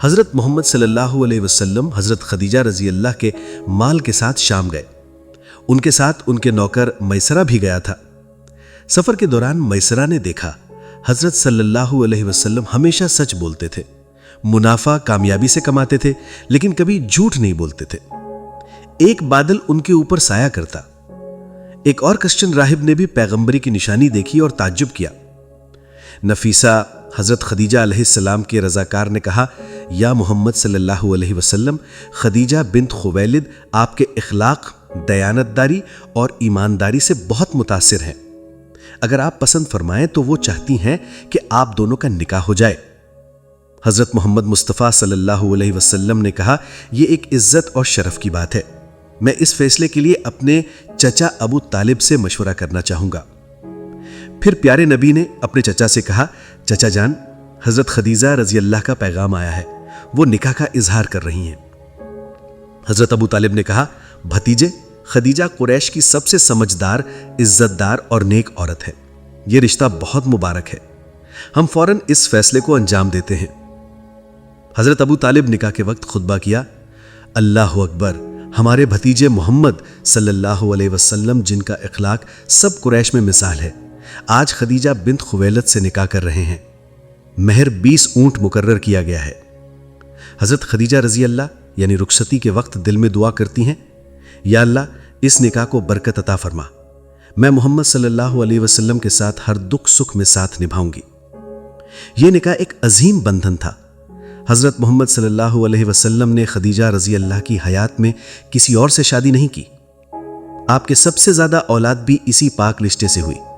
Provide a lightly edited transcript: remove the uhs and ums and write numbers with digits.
حضرت محمد صلی اللہ علیہ وسلم حضرت خدیجہ رضی اللہ کے مال کے ساتھ شام گئے۔ ان کے ساتھ ان کے نوکر میسرہ بھی گیا تھا۔ سفر کے دوران میسرہ نے دیکھا حضرت صلی اللہ علیہ وسلم ہمیشہ سچ بولتے تھے، منافع کامیابی سے کماتے تھے، لیکن کبھی جھوٹ نہیں بولتے تھے۔ ایک بادل ان کے اوپر سایہ کرتا۔ ایک اور کرسچن راہب نے بھی پیغمبری کی نشانی دیکھی اور تعجب کیا۔ نفیسہ حضرت خدیجہ علیہ السلام کے رضاکار نے کہا، یا محمد صلی اللہ علیہ وسلم، خدیجہ بنت خویلد آپ کے اخلاق، دیانتداری اور ایمانداری سے بہت متاثر ہیں۔ اگر آپ پسند فرمائیں تو وہ چاہتی ہیں کہ آپ دونوں کا نکاح ہو جائے۔ حضرت محمد مصطفیٰ صلی اللہ علیہ وسلم نے کہا، یہ ایک عزت اور شرف کی بات ہے۔ میں اس فیصلے کے لیے اپنے چچا ابو طالب سے مشورہ کرنا چاہوں گا۔ پھر پیارے نبی نے اپنے چچا سے کہا، چچا جان، حضرت خدیجہ رضی اللہ کا پیغام آیا ہے، وہ نکاح کا اظہار کر رہی ہیں۔ حضرت ابو طالب نے کہا، بھتیجے، خدیجہ قریش کی سب سے سمجھدار، عزت دار اور نیک عورت ہے۔ یہ رشتہ بہت مبارک ہے۔ ہم فوراً اس فیصلے کو انجام دیتے ہیں۔ حضرت ابو طالب نکاح کے وقت خطبہ کیا، اللہ اکبر، ہمارے بھتیجے محمد صلی اللہ علیہ وسلم جن کا اخلاق سب قریش میں مثال ہے، آج خدیجہ بنت خویلد سے نکاح کر رہے ہیں۔ مہر 20 اونٹ مقرر کیا گیا ہے۔ حضرت خدیجہ رضی اللہ یعنی رخصتی کے وقت دل میں دعا کرتی ہیں، یا اللہ اس نکاح کو برکت عطا فرما، میں محمد صلی اللہ علیہ وسلم کے ساتھ ہر دکھ سکھ میں ساتھ نبھاؤں گی۔ یہ نکاح ایک عظیم بندھن تھا۔ حضرت محمد صلی اللہ علیہ وسلم نے خدیجہ رضی اللہ کی حیات میں کسی اور سے شادی نہیں کی۔ آپ کے سب سے زیادہ اولاد بھی اسی پاک رشتے سے ہوئی۔